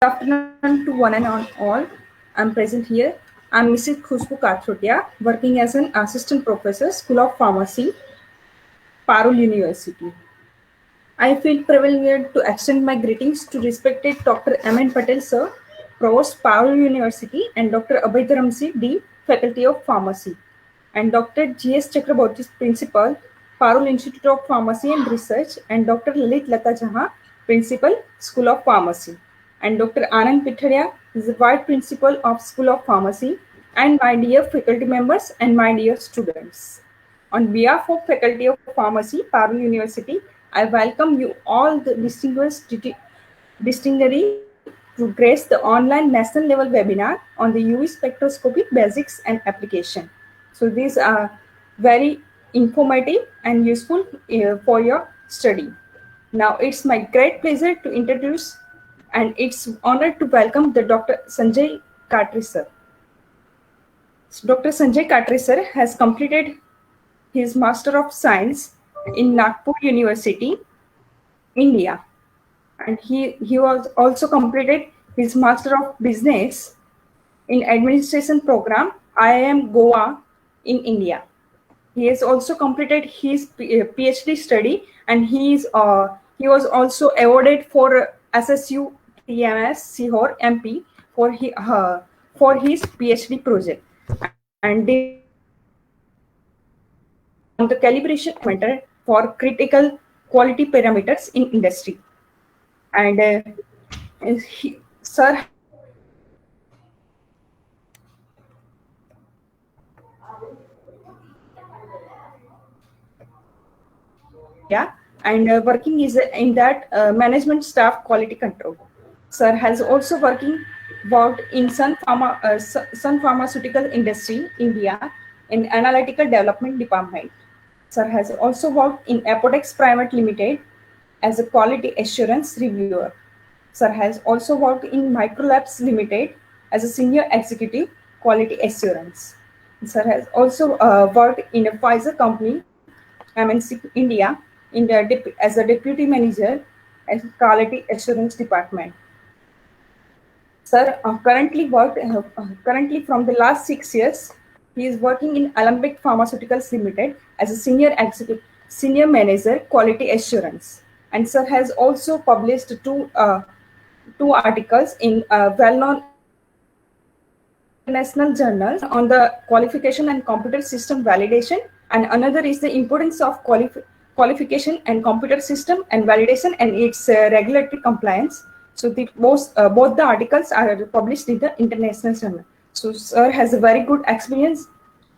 Afternoon to one and all. I'm present here. I'm Mrs. Khushbu Kathrotia, working as an assistant professor, School of Pharmacy, Parul University. I feel privileged to extend my greetings to respected Dr. M.N. Patel, sir, Provost, Parul University, and Dr. Abhay Dharamsi, Dean, Faculty of Pharmacy, and Dr. G.S. Chakraborty, Principal, Parul Institute of Pharmacy and Research, and Dr. Lalit Lata Jha, Principal, School of Pharmacy, and Dr. Anand Pithadia is the Vice Principal of School of Pharmacy, and my dear faculty members and my dear students. On behalf of Faculty of Pharmacy, Parul University, I welcome you all the distinguished to grace the online national level webinar on the UV spectroscopy basics and application. So these are very informative and useful for your study. Now it's my great pleasure to introduce and it's honor to welcome the Dr. Sanjay Katri sir. Dr. Sanjay Katri sir has completed his Master of Science in Nagpur University, India. And he was also completed his Master of Business in Administration program, IIM Goa in India. He has also completed his PhD study and he was also awarded for SSU TMS Sihor MP for his PhD project. And on the calibration parameter for critical quality parameters in industry. And sir and working is in that management staff quality control. Sir has also worked in Sun Pharmaceutical Industry, India, in analytical development department. Sir has also worked in Apotex Private Limited as a quality assurance reviewer. Sir has also worked in Microlabs Limited as a senior executive quality assurance. Sir has also worked in a Pfizer company, MNC India, as a deputy manager at quality assurance department. Sir currently from the last 6 years, he is working in Alembic Pharmaceuticals Limited as a senior manager quality assurance. And sir has also published two articles in well-known international journals on the qualification and computer system validation, and another is the importance of qualification and computer system and validation and its regulatory compliance. So both the articles are published in the international journal. So sir has a very good experience.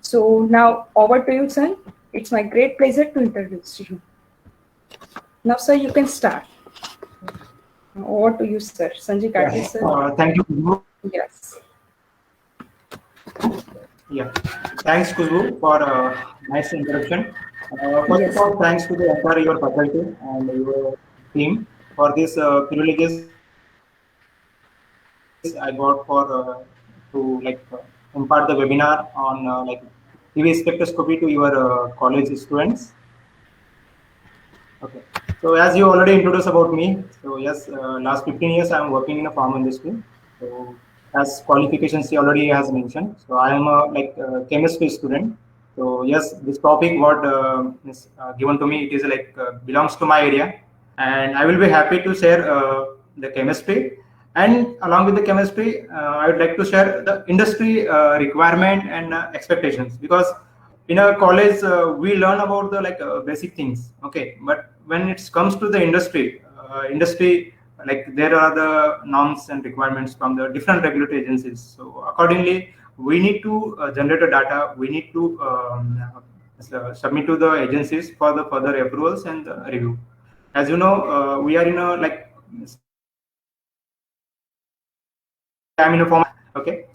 So now over to you, sir. It's my great pleasure to introduce you. Now, sir, you can start. Over to you, sir. Sanjay Katri, sir. Thank you. Yes. Yeah. Thanks, Khushbu, for nice introduction. First of all, thanks to the entire your faculty and your team for this privileges I got for to impart the webinar on UV spectroscopy to your college students. Okay. So as you already introduced about me, so yes, last 15 years I am working in a pharma industry. So as qualifications he already has mentioned. So I am a chemistry student. So yes, this topic what is given to me, it is belongs to my area, and I will be happy to share the chemistry. And along with the chemistry, I would like to share the industry requirement and expectations, because in a college we learn about the basic things, okay, but when it comes to the industry, there are the norms and requirements from the different regulatory agencies. So accordingly, we need to generate a data, we need to submit to the agencies for the further approvals and review. As you know, we are in a I'm in a form, okay.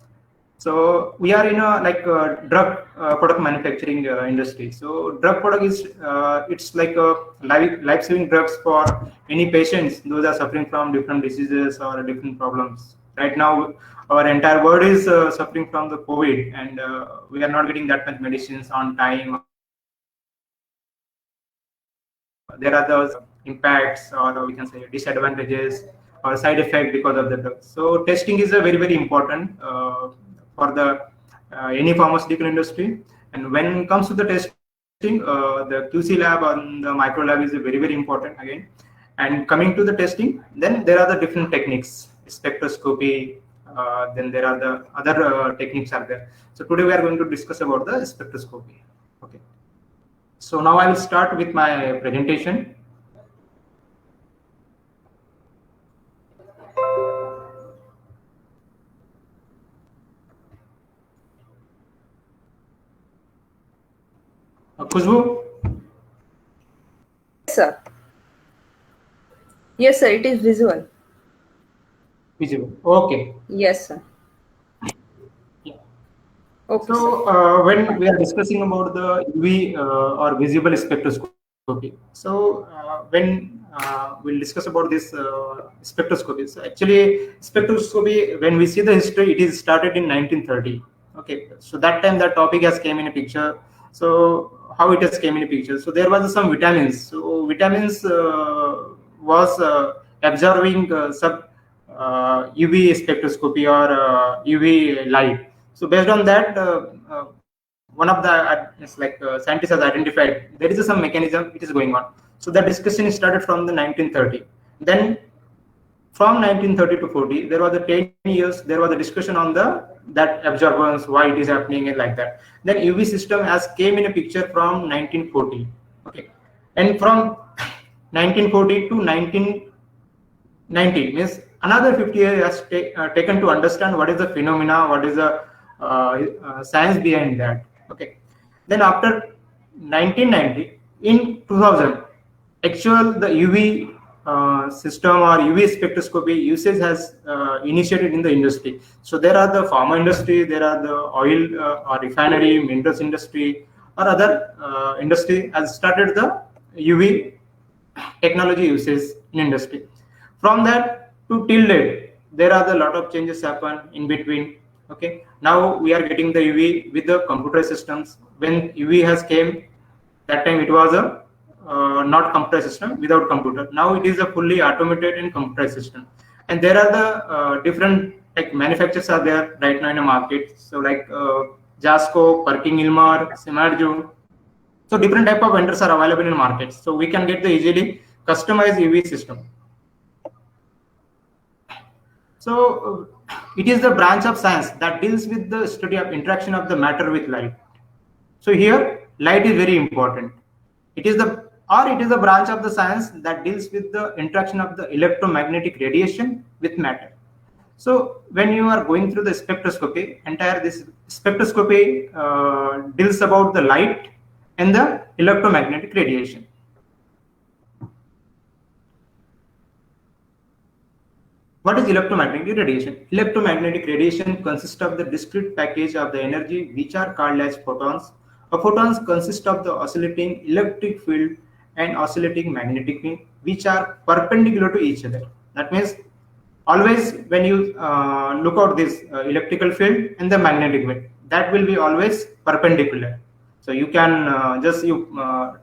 So we are in a drug product manufacturing industry. So drug product is it's like a life-saving drugs for any patients those are suffering from different diseases or different problems. Right now, our entire world is suffering from the COVID, and we are not getting that much medicines on time. There are those impacts, or we can say disadvantages or side effect because of the drug. So testing is a very important for the any pharmaceutical industry. And when it comes to the testing, the QC lab and the micro lab is very important again. And coming to the testing, then there are the different techniques, spectroscopy, then there are the other techniques are there. So today we are going to discuss about the spectroscopy. Okay. So now I will start with my presentation. Khushbu? Yes, sir. Yes, sir. It is visual. Visible. Okay. Yes, sir. Yeah. Okay, So when we are discussing about the UV or visible spectroscopy, so when we'll discuss about this spectroscopy. So actually, spectroscopy, when we see the history, it is started in 1930. Okay, so that time that topic has came in a picture. So how it has came in a picture? So there was some vitamins. So vitamins was observing UV spectroscopy or UV light. So based on that, one of the scientists has identified there is some mechanism it is going on. So that discussion started from the 1930. Then from 1930 to 40, there was a 10 years. There was a discussion on that absorbance, why it is happening, and like that. Then UV system has came in a picture from 1940. Okay, and from 1940 to 1990 means another 50 years has taken to understand what is the phenomena, what is the science behind that. Okay, then after 1990, in 2000, actual the UV system or UV spectroscopy usage has initiated in the industry. So there are the pharma industry, there are the oil or refinery, minerals industry, or other industry has started the UV technology uses in industry. From that to till date, there are a lot of changes happen in between. Okay, now we are getting the UV with the computer systems. When UV has came, that time it was a not computer system, without computer. Now it is a fully automated and computerized system. And there are the different like manufacturers are there right now in the market. So like Jasco, Perking Ilmar, Simarju. So different type of vendors are available in markets. So we can get the easily customized UV system. So it is the branch of science that deals with the study of interaction of the matter with light. So here light is very important. It is the branch of the science that deals with the interaction of the electromagnetic radiation with matter. So when you are going through the spectroscopy, entire this spectroscopy deals about the light and the electromagnetic radiation. What is electromagnetic radiation? Electromagnetic radiation consists of the discrete package of the energy which are called as photons. Photons consist of the oscillating electric field and oscillating magnetic field which are perpendicular to each other. That means always when you look out this electrical field and the magnetic field, that will be always perpendicular. So you can just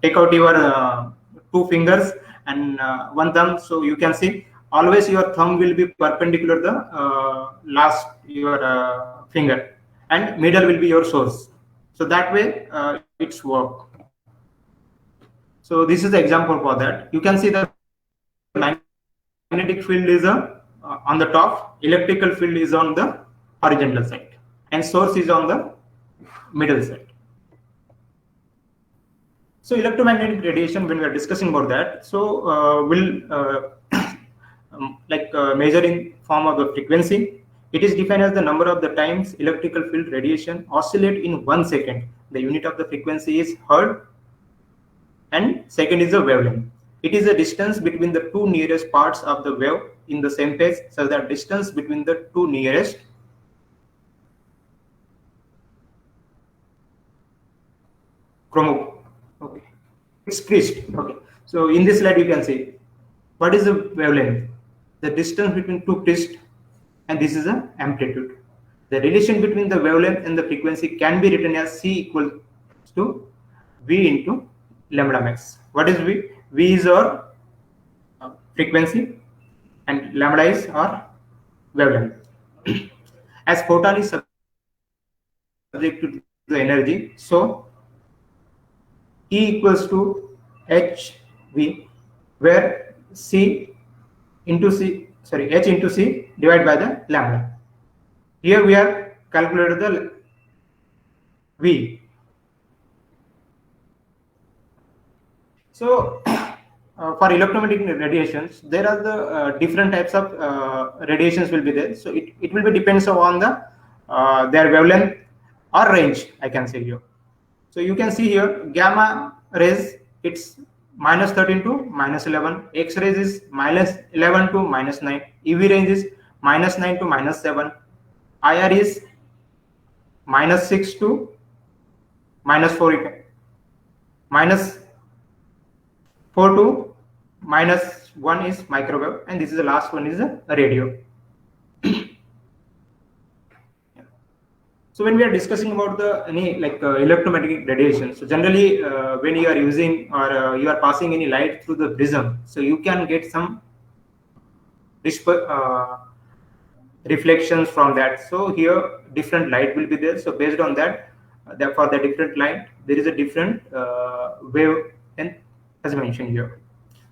take out your two fingers and one thumb, so you can see always your thumb will be perpendicular the last your finger, and middle will be your source. So that way it's work. So this is the example for that. You can see the magnetic field is on the top, electrical field is on the horizontal side, and source is on the middle side. So electromagnetic radiation, when we are discussing about that, so we'll measure in form of the frequency. It is defined as the number of the times electrical field radiation oscillate in 1 second. The unit of the frequency is hertz, and second is the wavelength. It is the distance between the two nearest parts of the wave in the same phase, so that distance between the two nearest okay, it's crest. Okay, so in this slide you can see what is the wavelength, the distance between two crests, and this is the amplitude. The relation between the wavelength and the frequency can be written as C equals to V into lambda max. What is V? V is our frequency, and lambda is our wavelength. As photon is subject to the energy, so E equals to hv, where c into c, sorry, h into c divided by the lambda. Here we are calculated the v. So for electromagnetic radiations, there are the different types of radiations will be there. So it will be depends on the their wavelength or range, I can say here. So you can see here gamma rays, it's minus 13 to minus 11, X rays is minus 11 to minus 9, EV range is minus 9 to minus 7, IR is minus 6 to minus 4, minus 4 to minus 1 is microwave, and this is the last one is a radio. So when we are discussing about the any like electromagnetic radiation, so generally when you are using or you are passing any light through the prism, so you can get some reflections from that. So here different light will be there. So based on that, for the different light, there is a different wave, and as mentioned here.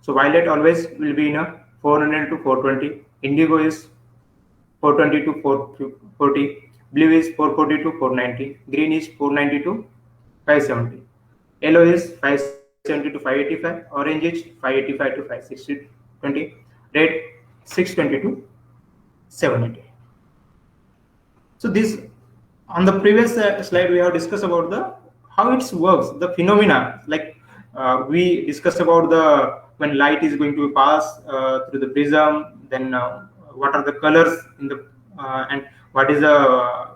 So violet always will be in a 400 to 420. Indigo is 420 to 440. Blue is 440 to 490. Green is 490 to 570. Yellow is 570 to 585. Orange is 585 to 560. 20. Red 620 to 780. So this, on the previous slide we have discussed about the how it works, the phenomena, like we discussed about the when light is going to pass through the prism, then what are the colors in the and what is the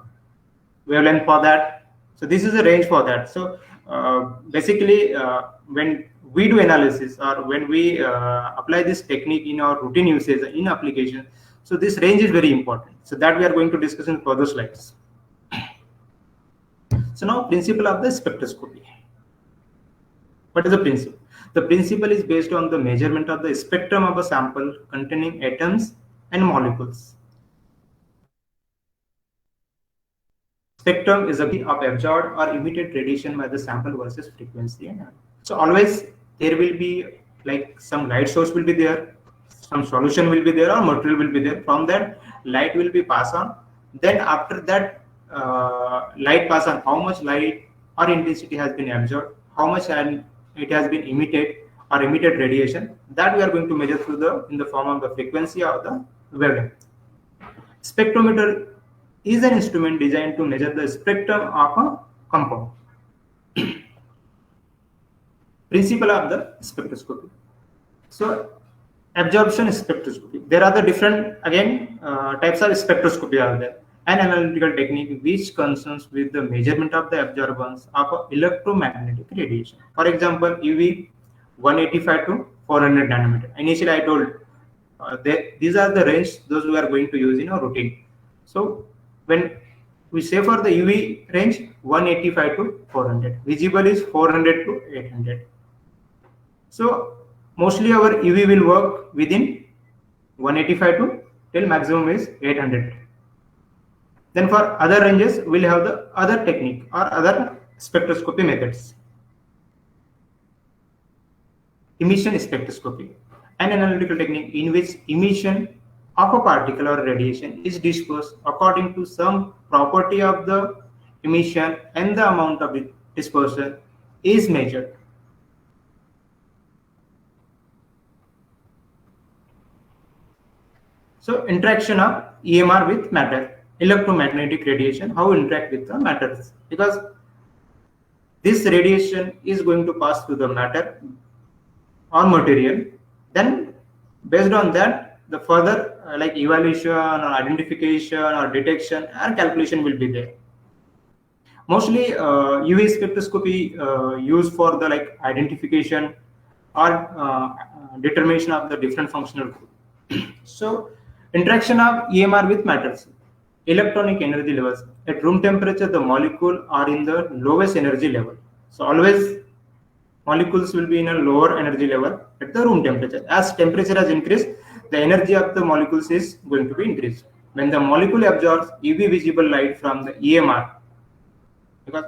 wavelength for that. So this is a range for that. So basically when we do analysis or when we apply this technique in our routine usage in application, so this range is very important. So that we are going to discuss in further slides. So now principle of the spectroscopy. What is the principle? The principle is based on the measurement of the spectrum of a sample containing atoms and molecules. Spectrum is a key of absorbed or emitted radiation by the sample versus frequency. So always there will be like some light source will be there, some solution will be there, or material will be there. From that light will be passed on. Then after that light pass on, how much light or intensity has been absorbed, how much it has been emitted or emitted radiation, that we are going to measure through the in the form of the frequency or the wavelength. Spectrometer is an instrument designed to measure the spectrum of a compound. Principle of the spectroscopy. So absorption spectroscopy. There are the different again types of spectroscopy are there. An analytical technique which concerns with the measurement of the absorbance of electromagnetic radiation. For example, UV 185 to 400 nanometer. Initially, I told these are the range those we are going to use in our routine. So when we say for the UV range 185 to 400, visible is 400 to 800. So mostly our UV will work within 185 to till maximum is 800. Then for other ranges, we'll have the other technique or other spectroscopy methods. Emission spectroscopy, an analytical technique in which emission of a particle or radiation is dispersed according to some property of the emission, and the amount of dispersion is measured. So interaction of EMR with matter. Electromagnetic radiation, how interact with the matters, because this radiation is going to pass through the matter or material. Then based on that, the further like evaluation or identification or detection and calculation will be there. Mostly UV spectroscopy used for the like identification or determination of the different functional group. So interaction of EMR with matters. Electronic energy levels. At room temperature, the molecule are in the lowest energy level. So always molecules will be in a lower energy level at the room temperature. As temperature has increased, the energy of the molecules is going to be increased. When the molecule absorbs UV visible light from the EMR, because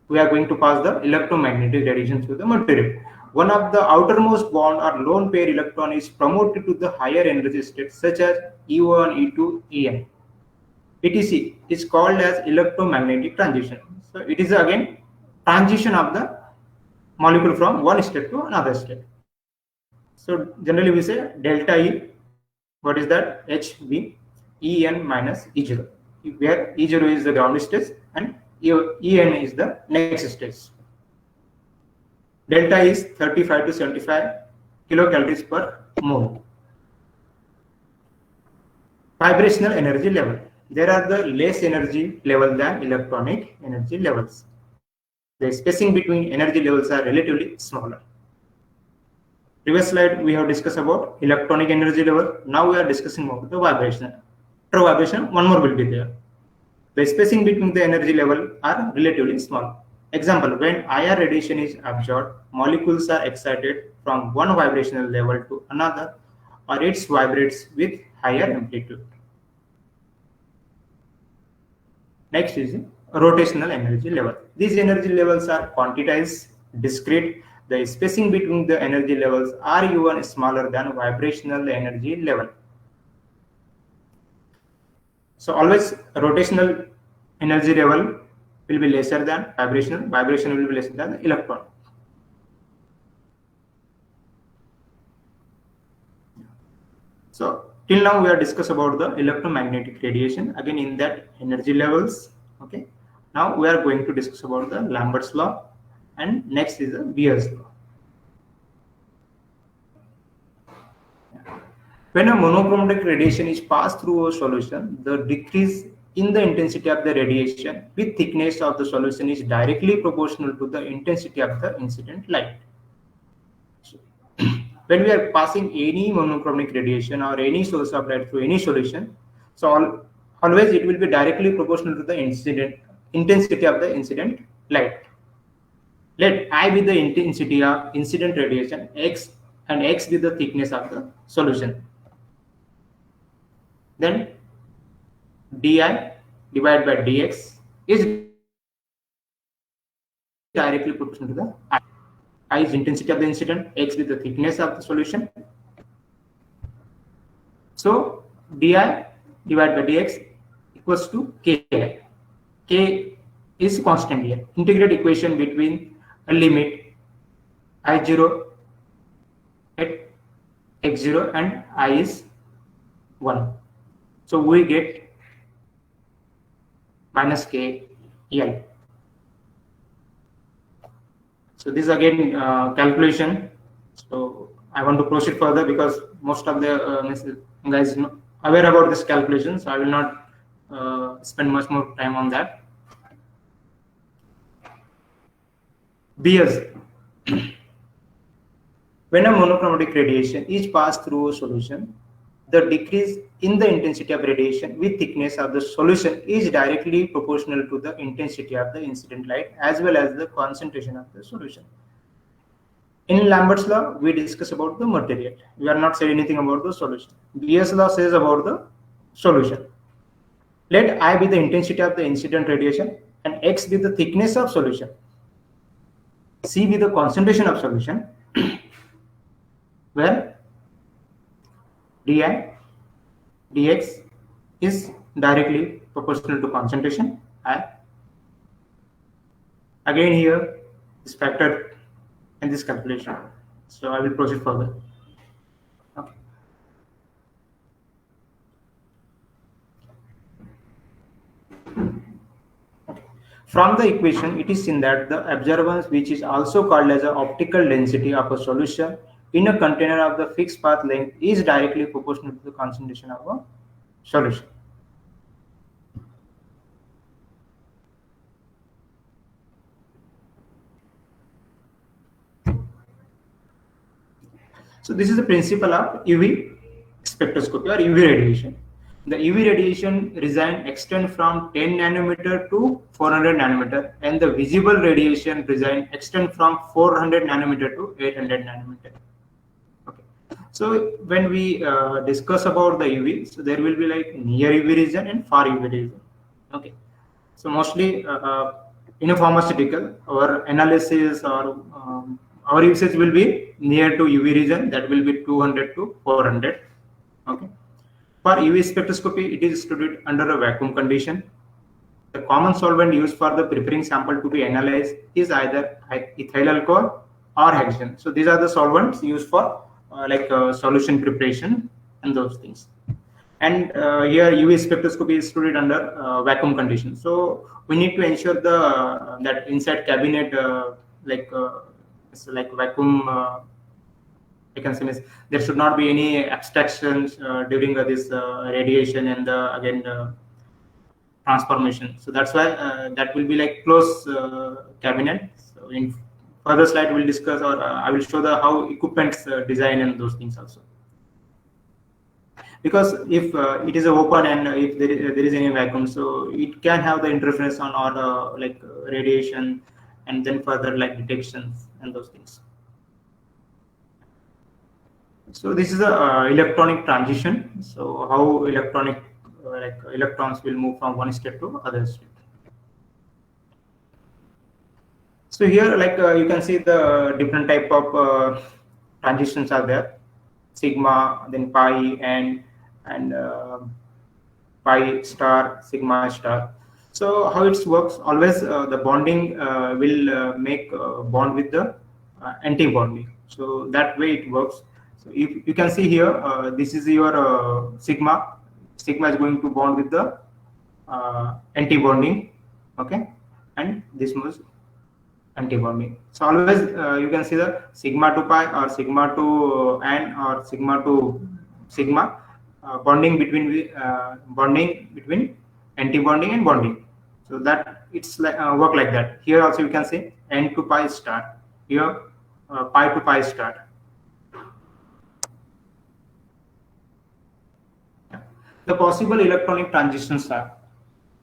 we are going to pass the electromagnetic radiation through the material. One of the outermost bond or lone pair electron is promoted to the higher energy state such as E1, E2, En. ETC is called as electromagnetic transition. So it is again transition of the molecule from one state to another state. So generally we say delta E, what is that? HV, En minus E0, where E0 is the ground state and En is the next stage. Delta is 35 to 75 kilocalories per mole. Vibrational energy level. There are the less energy level than electronic energy levels. The spacing between energy levels are relatively smaller. Previous slide we have discussed about electronic energy level. Now we are discussing about the vibration. After vibration, one more will be there. The spacing between the energy level are relatively small. Example, when IR radiation is absorbed, molecules are excited from one vibrational level to another, or it vibrates with higher amplitude. Next is rotational energy level. These energy levels are quantized, discrete. The spacing between the energy levels are even smaller than vibrational energy level. So always rotational energy level will be lesser than vibrational. Vibration will be lesser than electron. So till now we are discussed about the electromagnetic radiation. Again in that energy levels. Okay. Now we are going to discuss about the Lambert's law, and next is the Beer's law. When a monochromatic radiation is passed through a solution, the decrease in the intensity of the radiation with thickness of the solution is directly proportional to the intensity of the incident light. So, when we are passing any monochromatic radiation or any source of light through any solution, so always it will be directly proportional to the intensity of the incident light. Let I be the intensity of incident radiation x and x be the thickness of the solution. Then di divided by dx is directly proportional to the I. I is intensity of the incident, x with the thickness of the solution. So di divided by dx equals to k. K is constant here. Integrate equation between a limit I0 at x0 and I is 1. So we get minus k L. So this is again calculation. So I want to proceed further because most of the guys know aware about this calculation. So I will not spend much more time on that. Beers. When a monochromatic radiation is passed through a solution, the decrease in the intensity of radiation with thickness of the solution is directly proportional to the intensity of the incident light as well as the concentration of the solution. In Lambert's law, we discuss about the material. We are not saying anything about the solution. Beer's law says about the solution. Let I be the intensity of the incident radiation and x be the thickness of solution. C be the concentration of solution, where di dx is directly proportional to concentration. I again here is factored in this calculation. So I will proceed further. Okay. From the equation, it is seen that the absorbance, which is also called as the optical density of a solution in a container of the fixed path length, is directly proportional to the concentration of a solution. So this is the principle of UV spectroscopy or UV radiation. The UV radiation resign extend from 10 nanometer to 400 nanometer, and the visible radiation resign extend from 400 nanometer to 800 nanometer. Okay. So when we discuss about the UV, so there will be like near UV region and far UV region. Okay. So mostly in a pharmaceutical, our analysis or our usage will be near to UV region, that will be 200 to 400. Okay. For UV spectroscopy, it is studied under a vacuum condition. The common solvent used for the preparing sample to be analyzed is either ethyl alcohol or hexane. So these are the solvents used for solution preparation and those things. And here UV spectroscopy is studied under vacuum conditions. So we need to ensure the that inside cabinet it's like vacuum. I can say there should not be any abstractions during this radiation and again transformation. So that's why that will be like close cabinet. So in further slide we'll discuss, or I will show the how equipments design and those things also. Because if it is open and if there is any vacuum, so it can have the interference on or radiation, and then further like detections and those things. So this is a electronic transition. So how electrons will move from one state to other state. So here you can see the different type of transitions are there: sigma, then pi, and pi star, sigma star. So how it works? Always the bonding will make bond with the anti-bonding. So that way it works. So if you can see here, this is your sigma. Sigma is going to bond with the anti-bonding, okay, and this was anti-bonding. So always you can see the sigma to pi or sigma to n or sigma to sigma bonding between anti-bonding and bonding. So that it's like work like that. Here also you can say n to pi star. Here pi to pi star. The possible electronic transitions are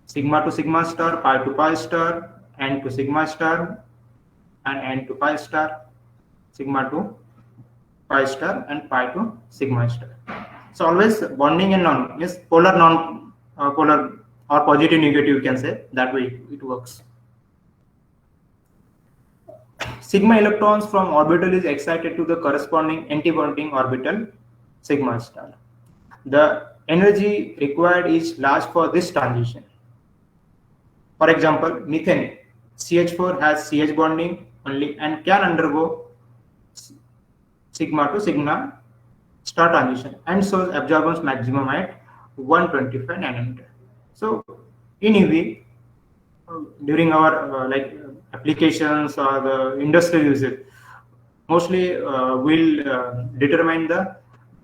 sigma to sigma star, pi to pi star, n to sigma star, and n to pi star, sigma to pi star, and pi to sigma star. So always bonding and non means polar, non polar, or positive negative, you can say, that way it works. Sigma electrons from orbital is excited to the corresponding anti-bonding orbital sigma star. The energy required is large for this transition. For example, methane CH4 has CH bonding only and can undergo sigma to sigma star transition and shows absorbance maximum at 125 nanometer. So in UV, during our applications or the industrial usage, mostly will determine the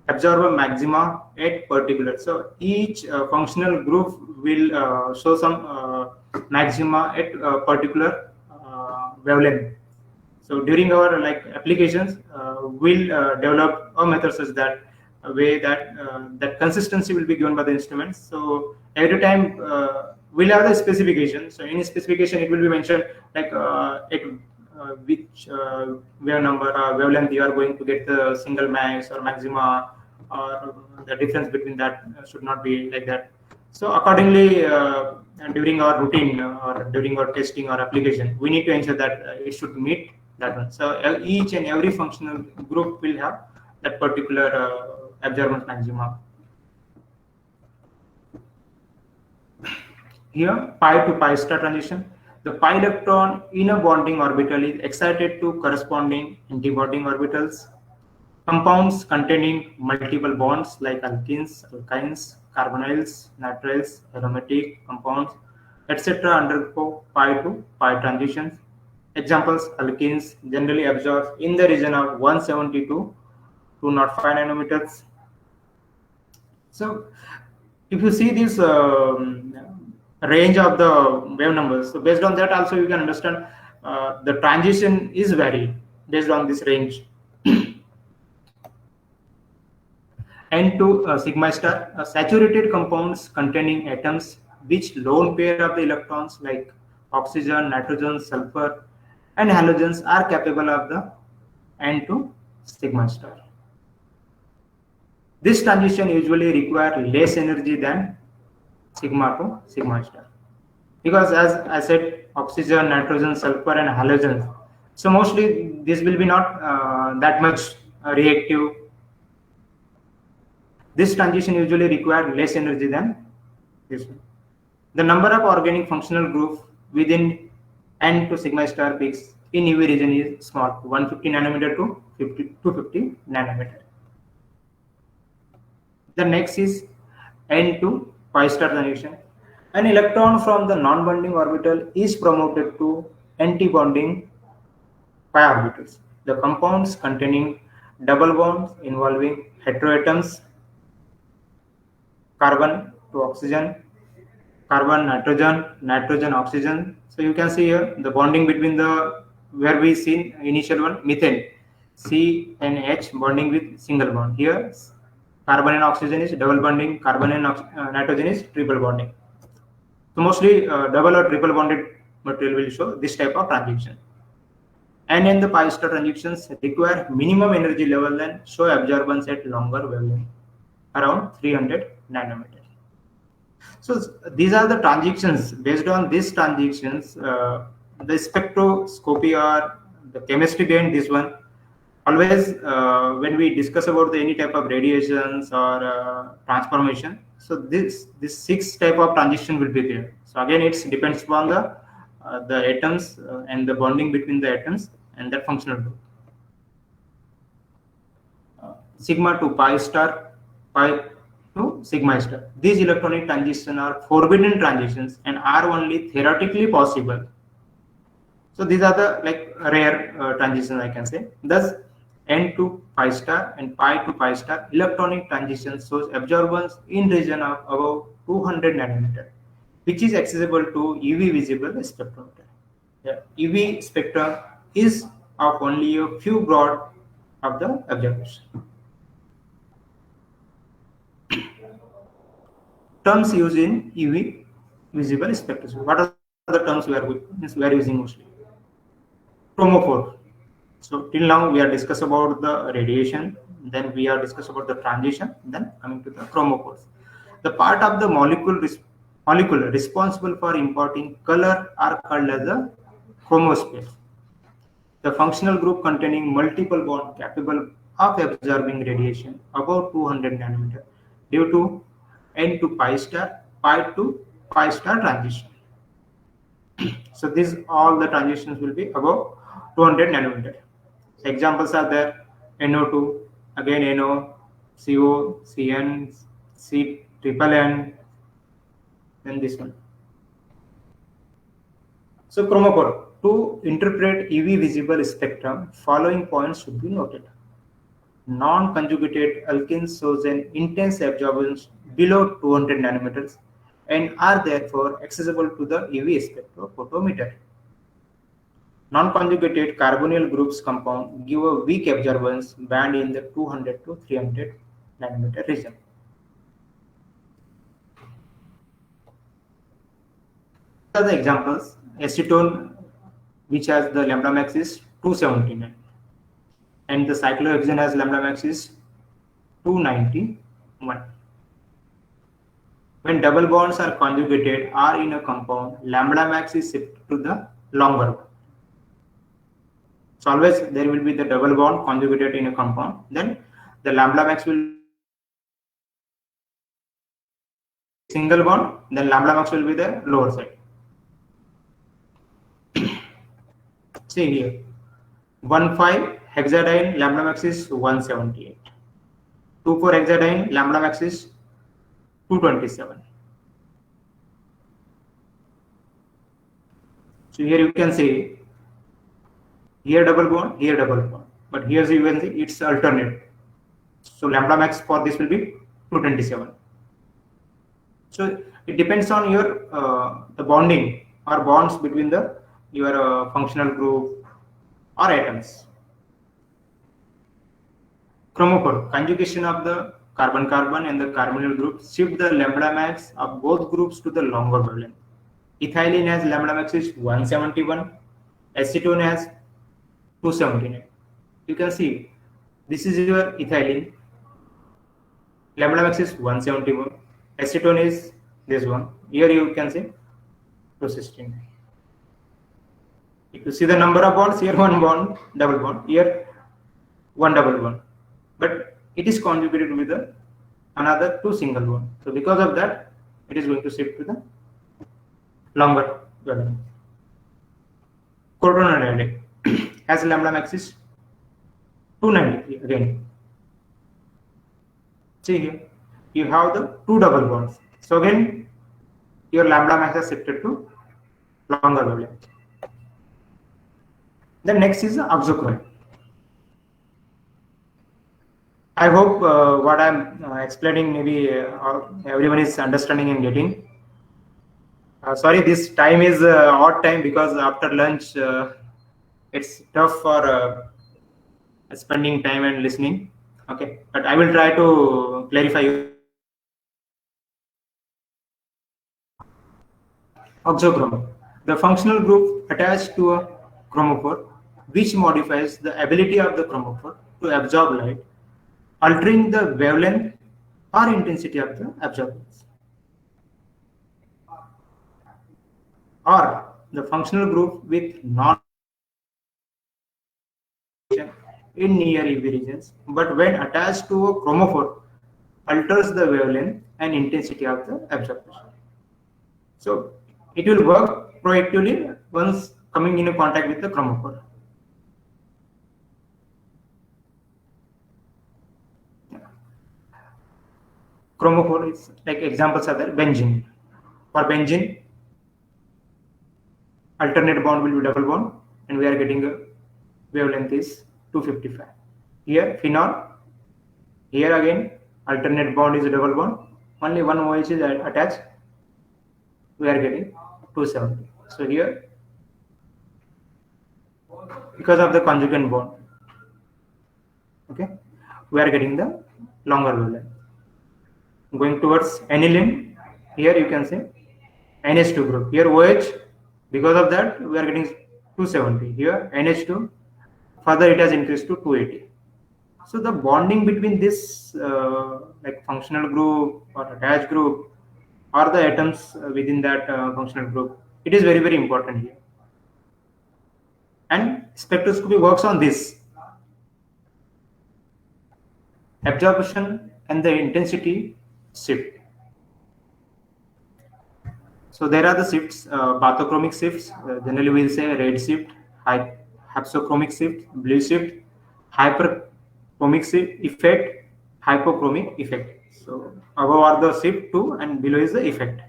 absorber maxima at particular. So each functional group will show some maxima at a particular wavelength. So during our applications, we'll develop a method such that way that that consistency will be given by the instruments. So every time we'll have the specification. So in specification, it will be mentioned like at which wave number or wavelength you are going to get the single max or maxima, or the difference between that should not be like that. So accordingly, during our routine or during our testing or application, we need to ensure that it should meet that one. So each and every functional group will have that particular absorbance maxima. Here, pi to pi star transition. The pi electron in a bonding orbital is excited to corresponding anti-bonding orbitals. Compounds containing multiple bonds like alkenes, alkynes, carbonyls, nitriles, aromatic compounds, etc. undergo pi to pi transitions. Examples: alkenes generally absorb in the region of 170 to 205 nanometers. So if you see this range of the wave numbers, so based on that also you can understand the transition is varied based on this range. N to sigma star, saturated compounds containing atoms which lone pair of the electrons like oxygen, nitrogen, sulfur, and halogens are capable of the N to sigma star. This transition usually requires less energy than sigma to sigma star. Because as I said, oxygen, nitrogen, sulfur and halogens. So mostly this will be not that much reactive. This transition usually requires less energy than this one. The number of organic functional groups within N to sigma star peaks in UV region is small, 150 nanometer to 250 nanometer. The next is N to pi star transition. An electron from the non-bonding orbital is promoted to anti-bonding pi orbitals. The compounds containing double bonds involving heteroatoms, carbon to oxygen, carbon, nitrogen, nitrogen, oxygen. So you can see here the bonding between the, where we see initial one, methane, C and H bonding with single bond. Here carbon and oxygen is double bonding, carbon and nitrogen is triple bonding. So mostly double or triple bonded material will show this type of transition. And in the pi star transitions require minimum energy level and show absorbance at longer wavelength, around 300 nanometers. So these are the transitions. Based on these transitions, the spectroscopy or the chemistry behind this one. Always, when we discuss about any type of radiations or transformation, so this 6 type of transition will be there. So again, it depends upon the atoms and the bonding between the atoms and that functional group. Sigma to pi star, pi to sigma star. These electronic transitions are forbidden transitions and are only theoretically possible. So these are the rare transitions, I can say. Thus, N to pi star and pi to pi star electronic transition shows absorbance in region of above 200 nanometer, which is accessible to UV visible spectrometer. The UV spectrum is of only a few broad of the observation. Terms used in UV visible spectroscopy. What are the terms we are using mostly? Chromophore. So till now we are discussed about the radiation, then we are discussed about the transition, then coming to the chromophores. The part of the molecule responsible for imparting color are called as the chromosphere. The functional group containing multiple bonds capable of absorbing radiation above 200 nanometer due to N to pi to pi star transition. So these all the transitions will be above 200 nanometer. So examples are there: NO2, again NO, CO, CN, C triple N, then this one. So chromophore. To interpret UV visible spectrum, following points should be noted. Non-conjugated alkenes shows an intense absorbance below 200 nanometers and are therefore accessible to the UV spectrophotometer. Non-conjugated carbonyl groups compound give a weak absorbance band in the 200 to 300 nanometer region. These are the examples. Acetone, which has the lambda max is 279, and the cyclohexane has lambda max is 291. When double bonds are conjugated or in a compound, lambda max is shifted to the longer one. So always there will be the double bond conjugated in a compound, then the lambda max will single bond, then lambda max will be the lower side. See here, 1,5-hexadiene lambda max is 178. 2,4-hexadiene lambda max is 227. So here you can see, here double bond, but here you can see it's alternate. So lambda max for this will be 227. So it depends on your the bonding or bonds between your functional group or atoms. Chromophore, conjugation of the carbon-carbon and the carbonyl group shift the lambda max of both groups to the longer wavelength. Ethylene has lambda max is 171, acetone has 279. You can see this is your ethylene. Lambda max is 171. Acetone is this one. Here you can see 216. If you see the number of bonds, here one bond, double bond, here one double bond, but it is conjugated with another two single bond. So because of that, it is going to shift to the longer valence. Proton radiate has lambda max is 293 again. See here, you have the two double bonds. So again, your lambda max has shifted to longer wavelength. Then next is the absorption. I hope what I'm explaining maybe everyone is understanding and getting. Sorry, this time is odd time because after lunch it's tough for spending time and listening. Okay, but I will try to clarify you. Oxochrome, the functional group attached to a chromophore, which modifies the ability of the chromophore to absorb light, altering the wavelength or intensity of the absorbance. Or the functional group with non in near UV regions, but when attached to a chromophore, alters the wavelength and intensity of the absorption. So it will work proactively once coming in contact with the chromophore. Chromophore is like examples are there. Benzene. For benzene, alternate bond will be double bond, and we are getting a wavelength is 255. Here phenol, here again alternate bond is a double bond, only one OH is attached, we are getting 270. So here, because of the conjugate bond, okay, we are getting the longer wavelength. Going towards aniline, here you can see NH2 group. Here OH, because of that we are getting 270. Here NH2, further it has increased to 280. So the bonding between this like functional group or attached group or the atoms within that functional group, it is very, very important here. And spectroscopy works on this. Absorption and the intensity shift. So there are the shifts, Batochromic shifts, generally we will say red shift, Hyperchromic shift, blue shift, Hyperchromic shift effect, Hypochromic effect. So above are the shift 2 and below is the effect.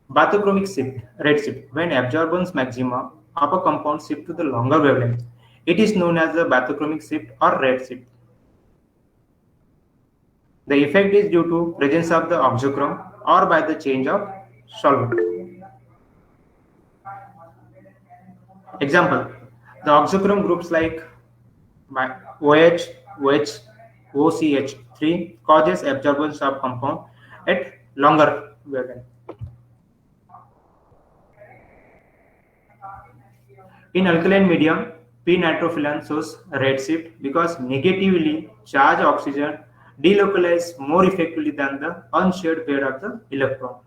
Batochromic shift, red shift, when absorbance maxima of a compound shift to the longer wavelength, it is known as the Batochromic shift or red shift. The effect is due to presence of the oxochrome or by the change of solvent. Example, the oxochrome groups like OH, OH, OCH3 causes absorbance of compound at longer wavelength. In alkaline medium, p-nitrophenol shows red shift because negatively charged oxygen delocalize more effectively than the unshared pair of the electron.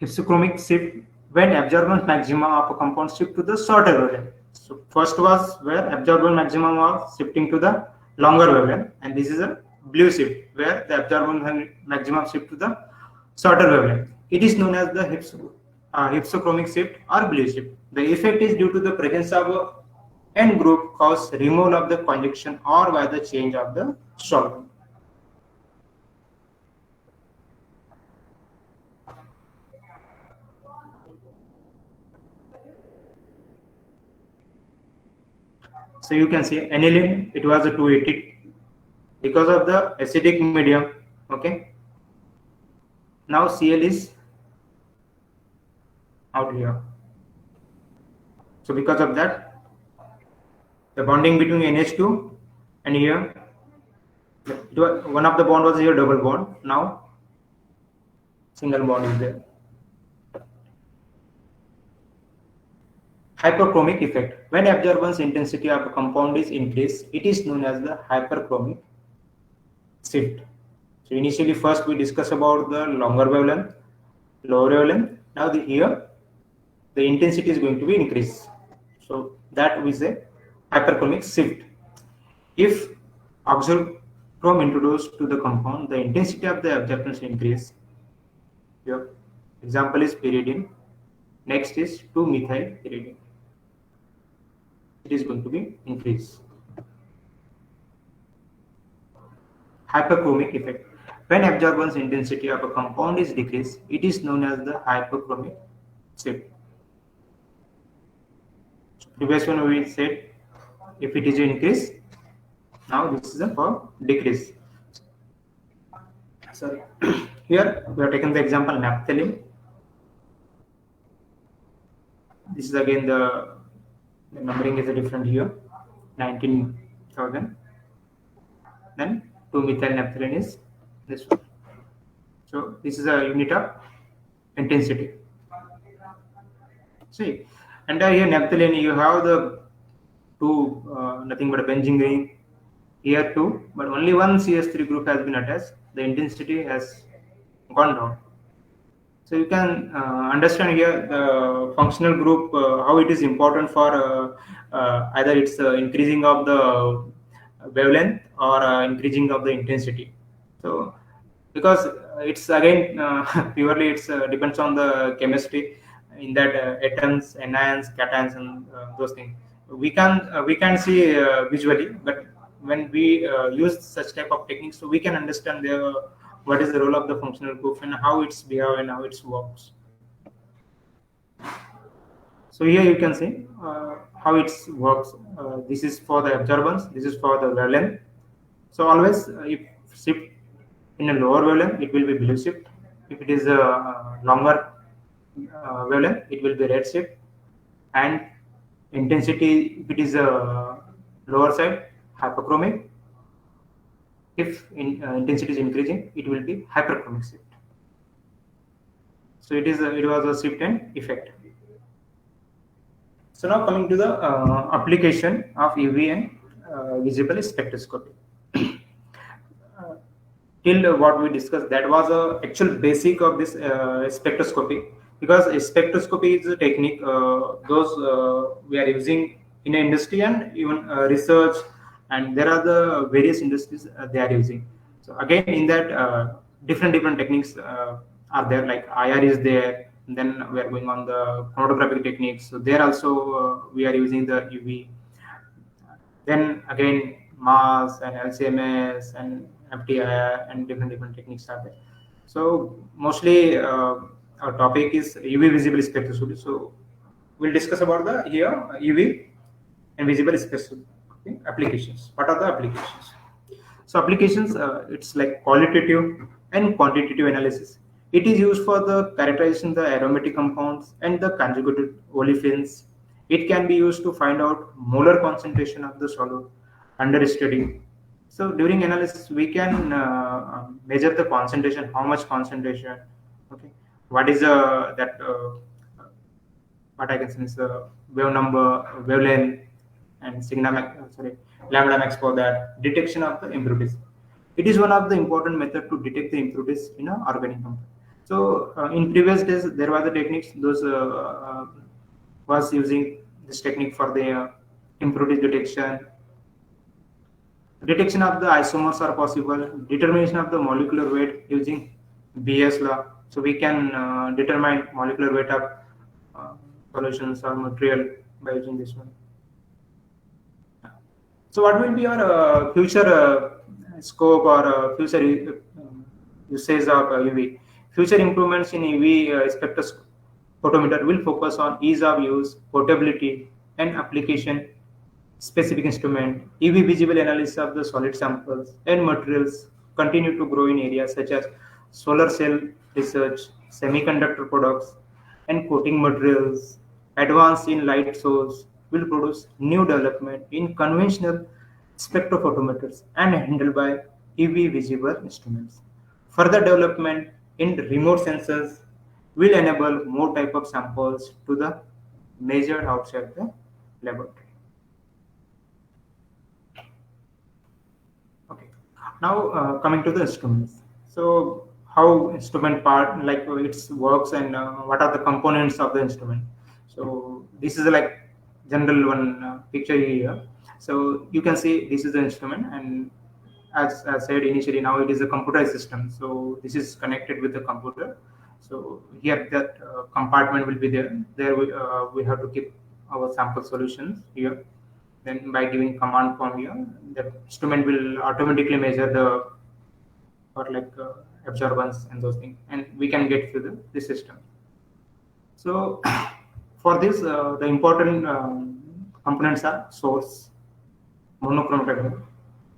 Hyperchromic shift, when absorbance maximum of a compound shift to the shorter wavelength. So first was where absorbance maximum was shifting to the longer wavelength, and this is a blue shift where the absorbance maximum shift to the shorter wavelength. It is known as the hyperchromic shift or blue shift. The effect is due to the presence of a N group cause removal of the conjunction or by the change of the solvent. So you can see aniline, it was a 280 because of the acidic medium. Okay. Now Cl is out here. So because of that, the bonding between NH2 and here, one of the bond was here double bond. Now single bond is there. Hyperchromic effect. When absorbance intensity of a compound is increased, it is known as the hyperchromic shift. So initially, first we discuss about the longer wavelength, lower wavelength. Now here the intensity is going to be increased. So that we say hyperchromic shift. If absorption introduced to the compound, the intensity of the absorption increase. Here, example is pyridine. Next is 2-methyl pyridine. It is going to be increased. Hyperchromic effect. When absorbance intensity of a compound is decreased, it is known as the hyperchromic shift. Previous one we said if it is increase, now this is a for decrease. Sorry. Here we have taken the example naphthalene. This is again the numbering is different here, 19,000. Then 2-methyl naphthalene is this one. So this is a unit of intensity. See, and here naphthalene you have the two nothing but a benzene ring. Here too, but only one CH3 group has been attached. The intensity has gone down. So you can understand here the functional group, how it is important for either it's increasing of the wavelength or increasing of the intensity. So because it's again purely it's depends on the chemistry in that atoms, anions, cations, and those things. We can see visually, but when we use such type of techniques, so we can understand what is the role of the functional group and how it's behave and how it works. So here you can see how it works. This is for the absorbance, this is for the wavelength. So always if shift in a lower wavelength, it will be blue shift. If it is a longer wavelength, it will be red shift. And intensity, if it is a lower side, hyperchromic. If intensity is increasing, it will be hyperchromic shift. So it was a shift and effect. So now coming to the application of UV and visible spectroscopy. Till what we discussed, that was a actual basic of this spectroscopy, because spectroscopy is a technique those we are using in industry and even research, and there are the various industries they are using. So again in that different techniques are there, like IR is there, and then we are going on the chromatographic techniques. So there also we are using the UV. Then again mass and LCMS and FTIR and different techniques are there. So mostly our topic is UV visible spectroscopy. So we'll discuss about the here UV and visible spectroscopy applications. What are the applications? So applications, it's like qualitative and quantitative analysis. It is used for the characterization of the aromatic compounds and the conjugated olefins. It can be used to find out molar concentration of the solute under study. So during analysis, we can measure the concentration, how much concentration, okay, what is that what I can say is the wave number, wavelength, and lambda max for that detection of the impurities. It is one of the important method to detect the impurities in an organic compound. So in previous days, there were the techniques those was using this technique for the impurities detection. Detection of the isomers are possible. Determination of the molecular weight using BS law. So we can determine molecular weight of solutions or material by using this one. So what will be your future scope or future usage of UV? Future improvements in UV spectrophotometer will focus on ease of use, portability, and application specific instrument. UV visible analysis of the solid samples and materials continue to grow in areas such as solar cell research, semiconductor products, and coating materials. Advance in light source will produce new development in conventional spectrophotometers and handled by UV visible instruments. Further development in remote sensors will enable more type of samples to the measured outside the laboratory. Okay. Now coming to the instruments. So how instrument part like its works and what are the components of the instrument. So this is like general one picture here. So you can see this is the instrument, and as I said initially, now it is a computer system. So this is connected with the computer. So here that compartment will be there. There we have to keep our sample solutions here. Then by giving command from here, the instrument will automatically measure the or like absorbance and those things, and we can get through the system. So for this, the important components are source, monochromatograph,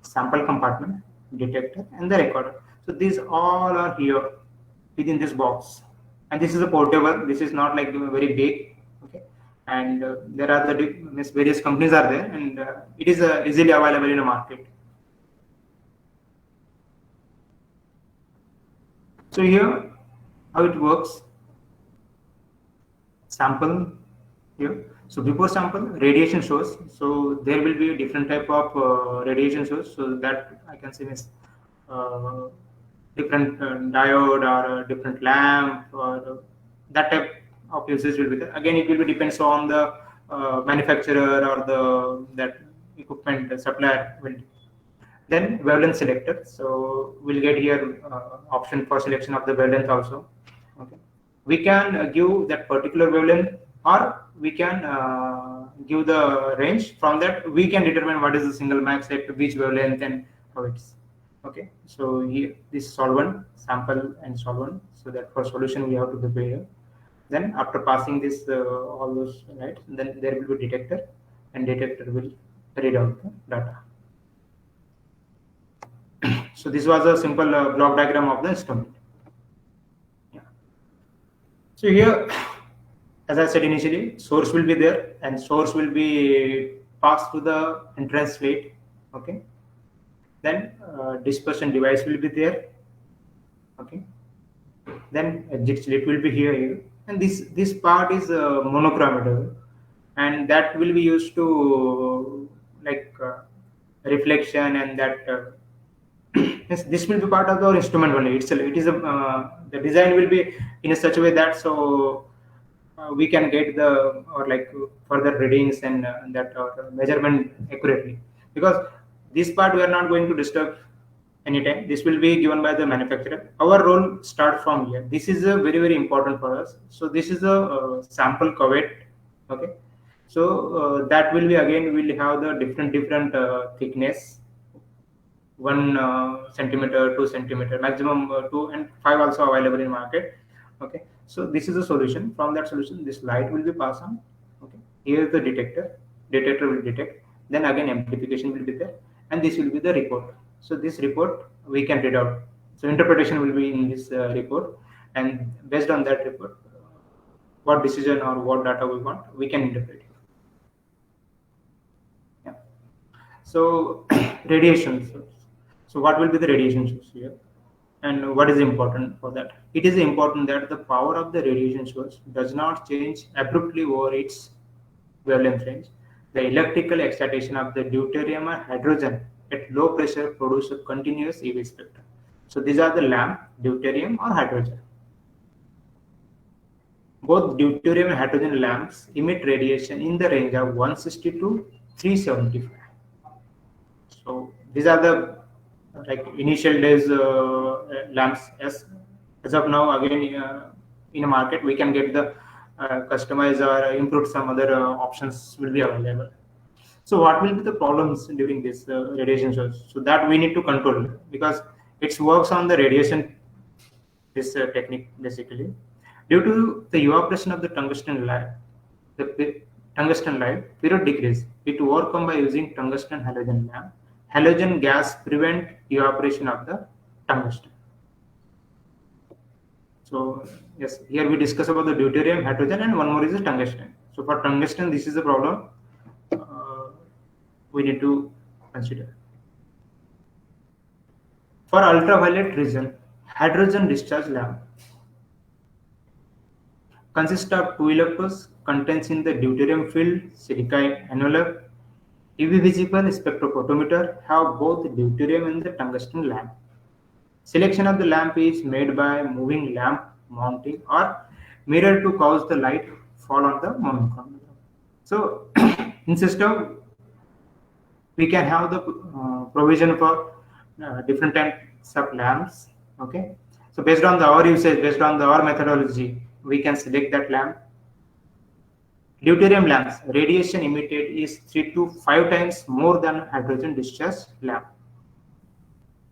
sample compartment, detector, and the recorder. So these all are here within this box, and this is a portable. This is not like very big. Okay, and there are the various companies are there, and it is easily available in the market. So here, how it works: sample here. So before sample, radiation source. So there will be a different type of radiation source. So that I can say is uh, different diode or a different lamp or that type of usage will be there. Again, it will be depends on the manufacturer or the that equipment supplier will. Then wavelength selector. So we'll get here option for selection of the wavelength also. Okay, we can give that particular wavelength, or we can give the range. From that, we can determine what is the single max at which wavelength and how it's. Okay, so here this solvent sample and solvent. So that for solution we have to prepare here. Then after passing this all those right, then there will be detector, and detector will read out the data. So this was a simple block diagram of the instrument. Yeah. So here, as I said initially, source will be there, and source will be passed to the entrance plate. Okay. Then dispersion device will be there. Okay. Then exit slit will be here, and this part is monochromator, and that will be used to like reflection and that. Yes, this will be part of our instrument only. It is a the design will be in a such a way that so we can get the or like further readings and that or measurement accurately, because this part we are not going to disturb anytime. This will be given by the manufacturer. Our role start from here. This is a very important for us. So this is a sample cuvette. Okay, so that will be again will have the different thickness, 1 centimeter, 2 centimeter, maximum 2 and 5 also available in market. Okay, so this is a solution. From that solution, this light will be passed on. Okay, here is the detector will detect. Then again amplification will be there, and this will be the report. So this report we can read out. So interpretation will be in this report, and based on that report, what decision or what data we want, we can interpret it. Yeah. So radiation source. So what will be the radiation source here? And what is important for that? It is important that the power of the radiation source does not change abruptly over its wavelength range. The electrical excitation of the deuterium or hydrogen at low pressure produce a continuous EV spectrum. So these are the lamp, deuterium or hydrogen. Both deuterium and hydrogen lamps emit radiation in the range of 160 to 375. So these are the like initial days lamps. As of now, again in a market we can get the customized or improved some other options will be available. So what will be the problems during this radiation source? So that we need to control, because it works on the radiation this technique basically. Due to the evaporation of the tungsten light period decrease. It overcome by using tungsten halogen lamp. Halogen gas prevent evaporation of the tungsten. So yes, here we discuss about the deuterium, hydrogen, and one more is the tungsten. So for tungsten, this is the problem we need to consider. For ultraviolet region, hydrogen discharge lamp consists of two electrodes contains in the deuterium field, silica envelope, UV visible spectrophotometer have both deuterium and the tungsten lamp. Selection of the lamp is made by moving lamp mounting or mirror to cause the light fall on the monochromatic. So in system we can have the provision for different types of lamps. Okay, so based on our usage, based on our methodology, we can select that lamp. Deuterium lamps radiation emitted is 3 to 5 times more than hydrogen discharge lamp.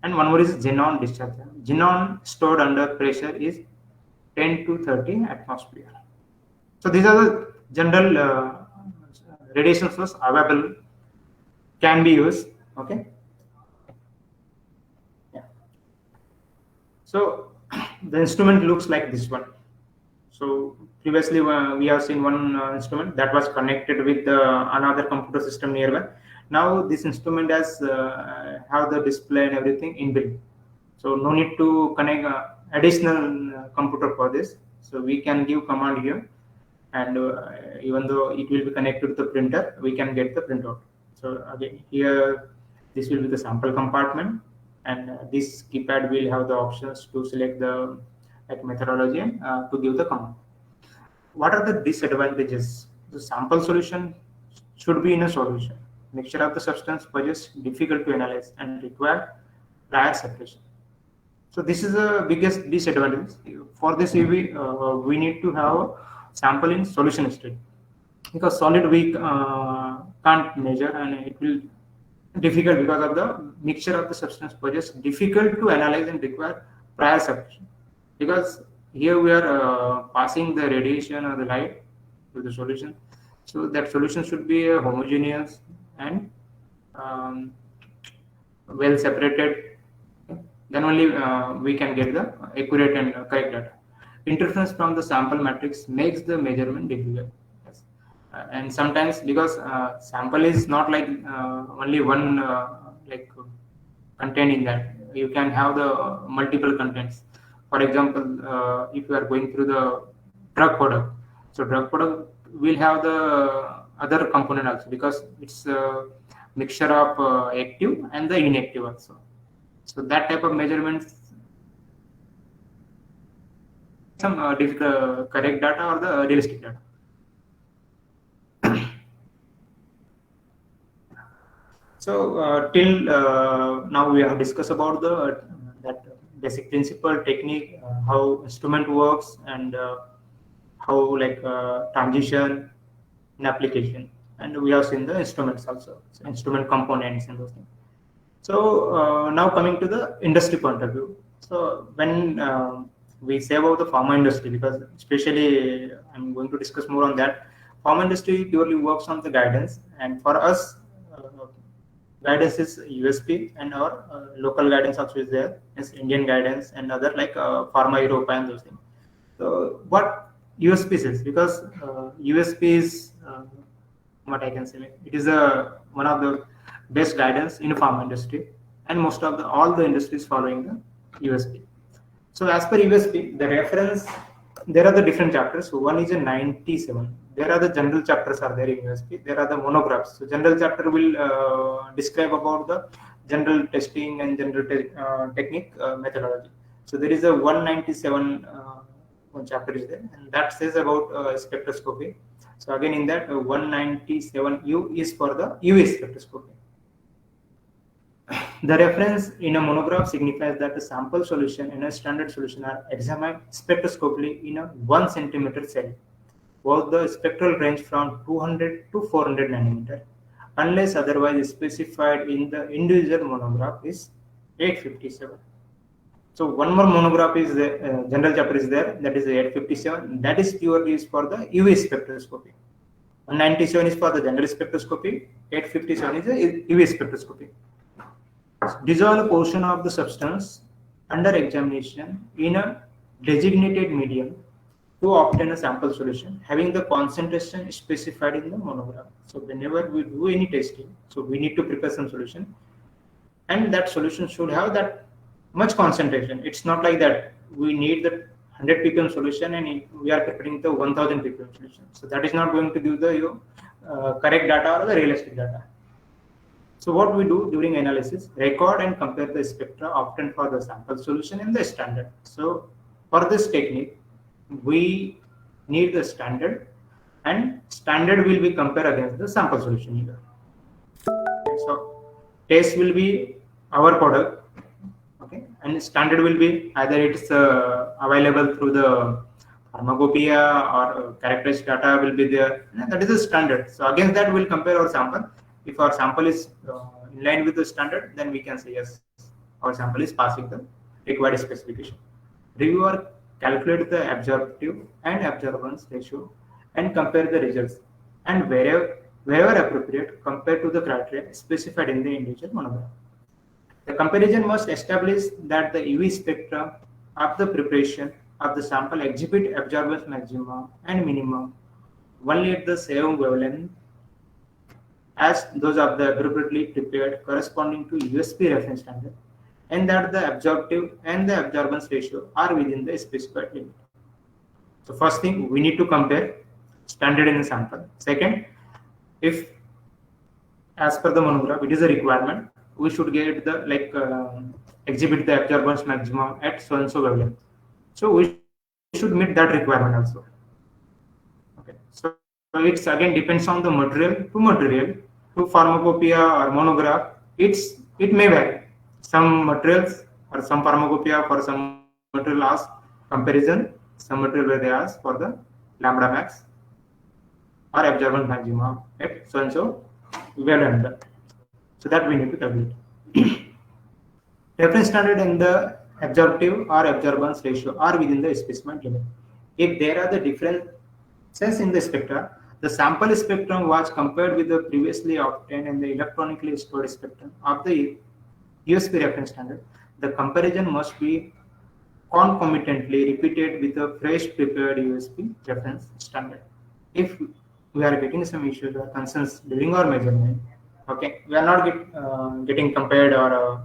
And one more is xenon discharge lamp. Xenon stored under pressure is 10 to 30 atmosphere. So these are the general radiation source available, can be used. Okay. Yeah. So the instrument looks like this one. So previously we have seen one instrument that was connected with another computer system nearby. Now this instrument has have the display and everything inbuilt. So no need to connect additional computer for this. So we can give command here, and even though it will be connected to the printer, we can get the printout. So again here, this will be the sample compartment, and this keypad will have the options to select the methodology and to give the command. What are the disadvantages? The sample solution should be in a solution. Mixture of the substance purges difficult to analyze and require prior separation. So this is the biggest disadvantage. For this we need to have a sample in solution state, because solid we can't measure, and it will difficult because of the mixture of the substance purges difficult to analyze and require prior separation. Because here we are passing the radiation or the light to the solution, so that solution should be homogeneous and well separated. Then only we can get the accurate and correct data. Interference from the sample matrix makes the measurement difficult. Yes. And sometimes because sample is not like only one content in that, you can have the multiple contents. For example, if you are going through the drug product, so drug product will have the other component also, because it's a mixture of active and the inactive also. So that type of measurements, some difficult correct data or the realistic data. So till now we have discussed about that basic principle, technique, how instrument works, and how transition in application, and we have seen the instruments also, so instrument components and those things. So now coming to the industry point of view. So when we say about the pharma industry, because especially I'm going to discuss more on that, pharma industry purely works on the guidance, and for us guidance is USP, and our local guidance also is there, as Indian guidance and other Pharma Europa and those things. So what USP is, because USP is what I can say, it is one of the best guidance in pharma industry, and most of all the industries following the USP. So as per USP, the reference, there are the different chapters. So one is a 97. There are the general chapters are there in USP. There are the monographs. So general chapter will describe about the general testing and general technique methodology. So there is a 197 one chapter is there, and that says about spectroscopy. So again in that 197U is for the UV spectroscopy. The reference in a monograph signifies that the sample solution and a standard solution are examined spectroscopically in a 1 centimeter cell. Both the spectral range from 200 to 400 nanometer, unless otherwise specified in the individual monograph, is 857. So one more monograph is the general chapter is there, that is 857. That is purely is for the UV spectroscopy. 197 is for the general spectroscopy. 857 is the UV spectroscopy. Dissolve a portion of the substance under examination in a designated medium to obtain a sample solution having the concentration specified in the monograph. So whenever we do any testing, so we need to prepare some solution, and that solution should have that much concentration. It's not like that we need the 100 ppm solution and we are preparing the 1000 ppm solution. So that is not going to give the correct data or the realistic data. So what we do during analysis, record and compare the spectra often for the sample solution and the standard. So for this technique, we need the standard, and standard will be compared against the sample solution here. So test will be our product, okay, and standard will be either it's available through the pharmacopoeia or characteristic data will be there. That is the standard. So against that we'll compare our sample. If our sample is in line with the standard, then we can say yes, our sample is passing the required specification. Reviewer calculate the absorptive and absorbance ratio and compare the results, and wherever appropriate, compare to the criteria specified in the individual monograph. The comparison must establish that the UV spectra of the preparation of the sample exhibit absorbance maximum and minimum only at the same wavelength as those of the appropriately prepared corresponding to USP reference standard, and that the absorptive and the absorbance ratio are within the specified limit. So first thing, we need to compare standard in the sample. Second, if as per the monograph it is a requirement, we should get the exhibit the absorbance maximum at so and so wavelength. So we should meet that requirement also. Okay. So it's again depends on the material to pharmacopoeia or monograph. It may vary. Some materials or some pharmacopoeia for some material ask comparison, some material where they ask for the lambda max or absorbance maximum at so and so wavelength. So that we need to calculate. Reference standard and the absorptive or absorbance ratio are within the specified limit. If there are the differences in the spectra, the sample spectrum was compared with the previously obtained and the electronically stored spectrum of the USP reference standard. The comparison must be concomitantly repeated with a fresh prepared USP reference standard. If we are getting some issues or concerns during our measurement, okay, we are not getting compared, or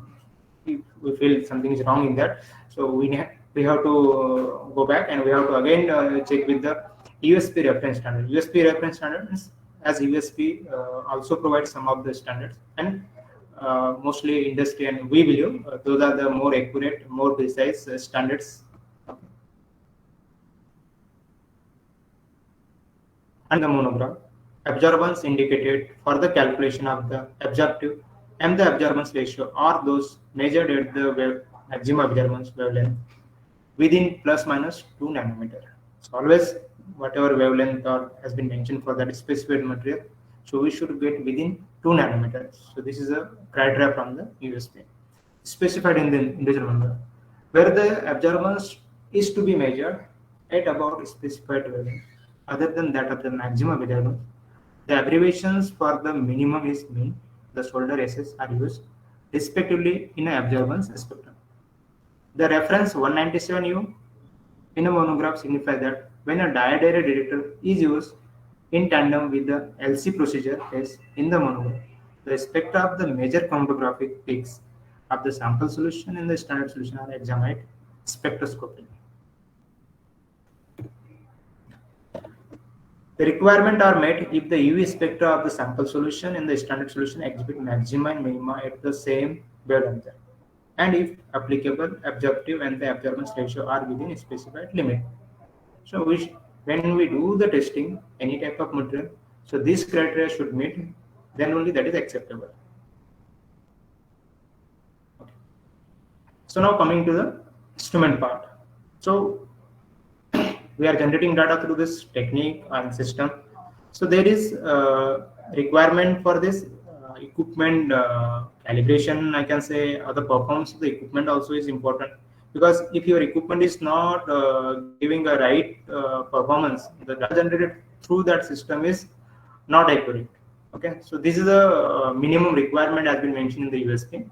if we feel something is wrong in that, so we have to go back and we have to again check with the USP reference standard. USP reference standard is, as USP also provides some of the standards, and mostly industry and we believe those are the more accurate, more precise standards. And the monograph, absorbance indicated for the calculation of the absorptive and the absorbance ratio are those measured at the maximum absorbance wavelength within plus minus 2 nanometer. So always whatever wavelength or has been mentioned for that specified material, so we should get within 2 nanometers. So this is a criteria from the USP specified in the individual monograph, where the absorbance is to be measured at about specified wavelength other than that of the maximum absorbance. The abbreviations for the minimum is mean, the shoulder SS are used respectively in an absorbance spectrum. The reference 197U in a monograph signifies that when a diode detector is used in tandem with the LC procedure test in the monograph, the spectra of the major chromatographic peaks of the sample solution and the standard solution are examined spectroscopically. The requirements are met if the UV spectra of the sample solution and the standard solution exhibit maxima and minima at the same wavelength, and if applicable, absorptive and the absorbance ratio are within a specified limit. So when we do the testing, any type of material, so this criteria should meet, then only that is acceptable. Okay. So now coming to the instrument part. So we are generating data through this technique and system. So there is requirement for this equipment calibration, I can say, or the performance of the equipment also is important, because if your equipment is not giving a right performance, the data generated through that system is not accurate. Okay, so this is a minimum requirement has been mentioned in the USP.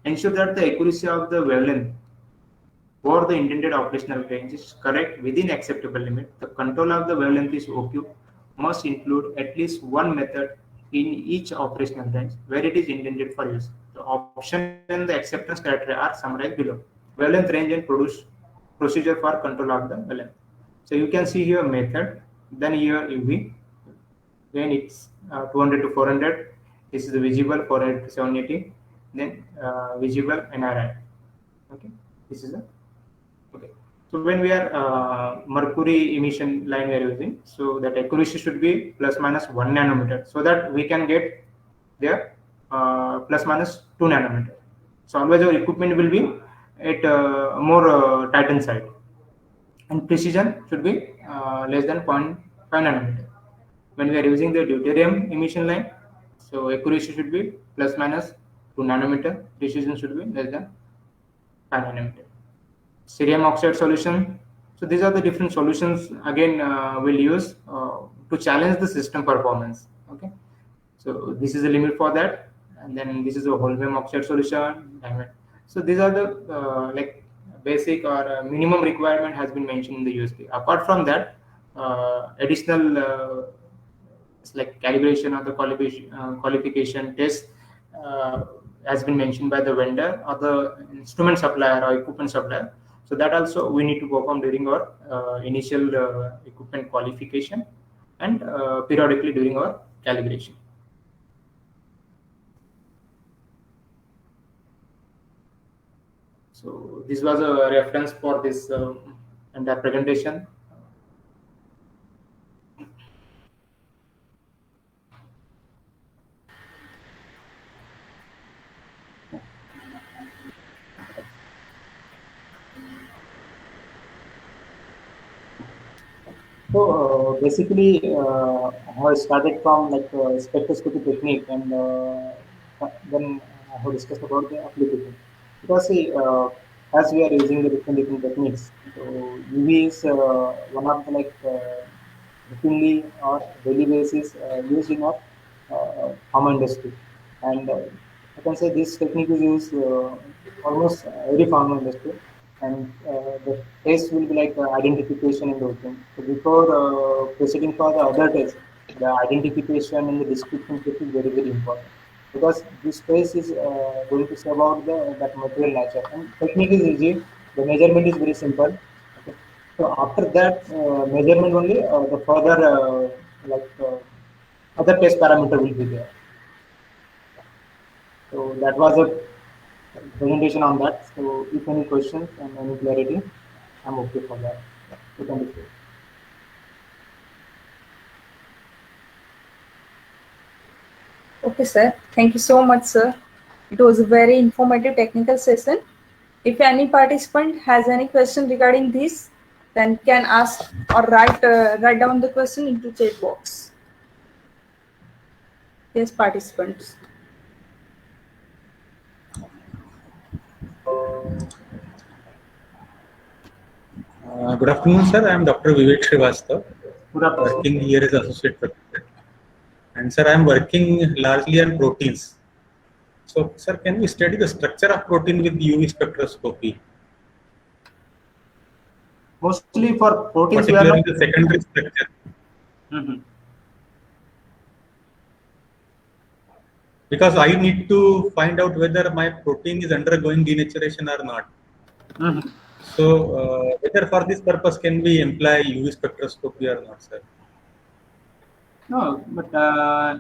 Ensure that the accuracy of the wavelength or the intended operational range is correct within acceptable limit. The control of the wavelength is OQ must include at least one method in each operational range where it is intended for use. The option and the acceptance criteria are summarized below. Wavelength range and produce procedure for control of the length. So you can see here method, then here UV, then it's 200 to 400. This is the visible 400 to 780. Then visible NRI. Okay, this is a okay. So when we are mercury emission line we are using, so that accuracy should be plus minus 1 nanometer, so that we can get there plus minus 2 nanometer. So always our equipment will be at more tightened side, and precision should be less than 0.5 nanometer. When we are using the deuterium emission line, so accuracy should be plus minus 2 nanometer, precision should be less than 5 nanometer. Cerium oxide solution. So these are the different solutions again we'll use to challenge the system performance. Okay, so this is the limit for that, and then this is a holmium oxide solution. So these are the like basic or minimum requirement has been mentioned in the USP. Apart from that, additional like calibration or the qualification test has been mentioned by the vendor or the instrument supplier or equipment supplier. So that also we need to perform during our initial equipment qualification and periodically during our calibration. So this was a reference for this entire presentation. So basically, I started from like spectroscopy technique, and then I have discussed about the application. Because see, as we are using the different techniques, so UV is one of the like routinely or daily basis used in our pharma industry, and I can say this technique is used almost every pharma industry, and the test will be like identification and those things. So before proceeding for the other test, the identification and the description test is very very important, because this test is going to say about the that material nature, and technique is easy. The measurement is very simple. Okay. So after that measurement only, the further like other test parameter will be there. So that was a presentation on that. So if any questions and any clarity, I'm okay for that. You can discuss. Okay, sir. Thank you so much, sir. It was a very informative technical session. If any participant has any question regarding this, then can ask or write down the question into chat box. Yes, participants. Good afternoon, sir. I am Dr. Vivek Srivastav, Good afternoon. working here as associate professor. And sir, I am working largely on proteins. So, sir, can we study the structure of protein with UV spectroscopy? Mostly for proteins, particularly the secondary structure. Because I need to find out whether my protein is undergoing denaturation or not. So, whether for this purpose can we employ UV spectroscopy or not, sir? No, but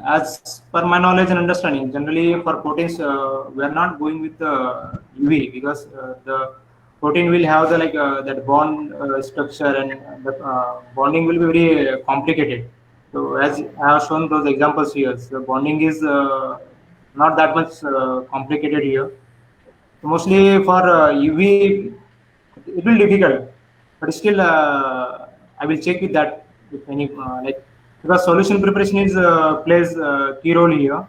as per my knowledge and understanding, generally for proteins, we are not going with the UV, because the protein will have the like that bond structure, and the bonding will be very complicated. So as I have shown those examples here, the bonding is not that much complicated here. So mostly for UV, it will be difficult, but still I will check with that if any like, because solution preparation is plays key role here.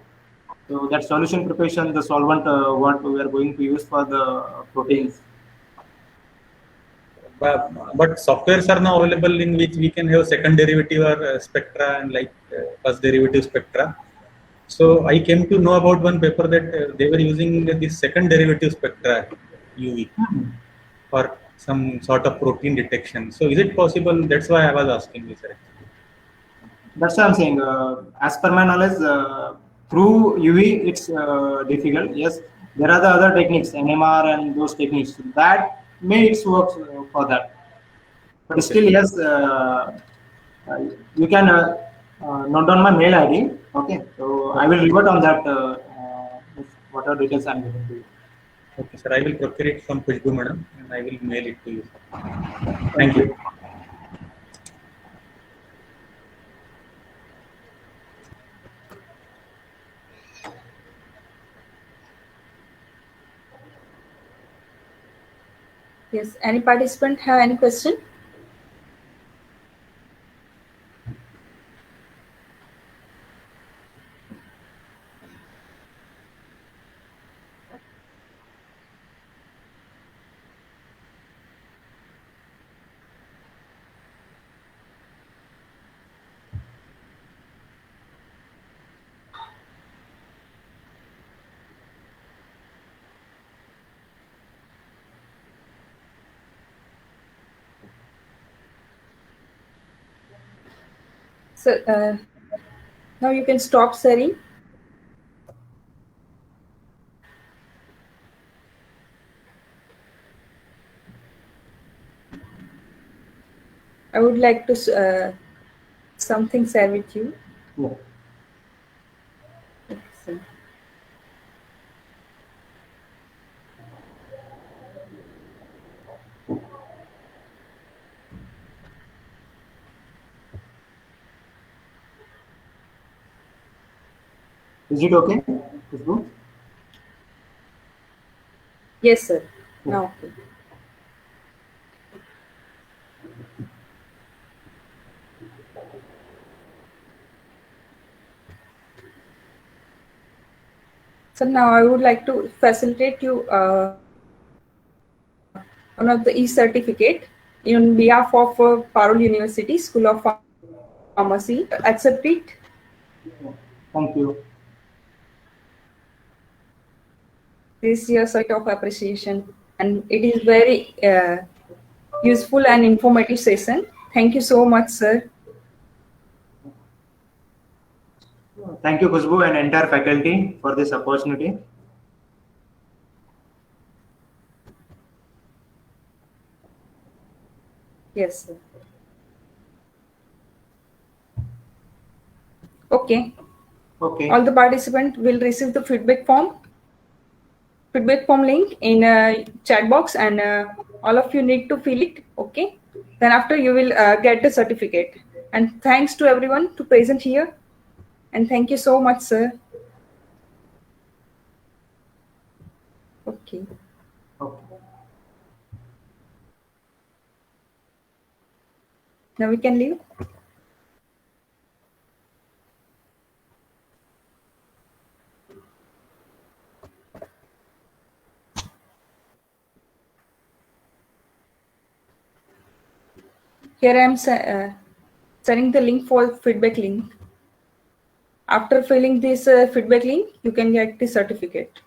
So that solution preparation, the solvent what we are going to use for the proteins. But softwares are now available in which we can have second derivative or spectra and like first derivative spectra. So I came to know about one paper that they were using this second derivative spectra UV for some sort of protein detection. So is it possible? That's why I was asking you, sir. That's what I'm saying. As per my knowledge, through UV, it's difficult. Yes, there are the other techniques, NMR and those techniques. That may it works for that. But still, yes, you can note down my mail ID. Okay, so I will revert on that. Whatever details I'm giving to you. Okay, sir. I will procure it from Khushbu madam and I will mail it to you. Thank you. Yes. Any participant have any question? So now you can stop sharing. I would like to something share with you. Yeah. Okay, so. Is it okay? Khushbu? Yes, sir. Yeah. Now, okay. So now I would like to facilitate you one of the e-certificate in behalf of Parul University School of Pharmacy. Accept it. Thank you. This is your sort of appreciation, and it is very useful and informative session. Thank you so much, sir. Thank you, Khushbu, and entire faculty for this opportunity. Yes, sir. Okay. Okay. All the participants will receive the feedback form link in a chat box, and all of you need to fill it. Okay. Then after you will get the certificate. And thanks to everyone to present here. And thank you so much, sir. Okay. Okay. Now we can leave. Here I am sending the link for feedback link. After filling this feedback link, you can get the certificate.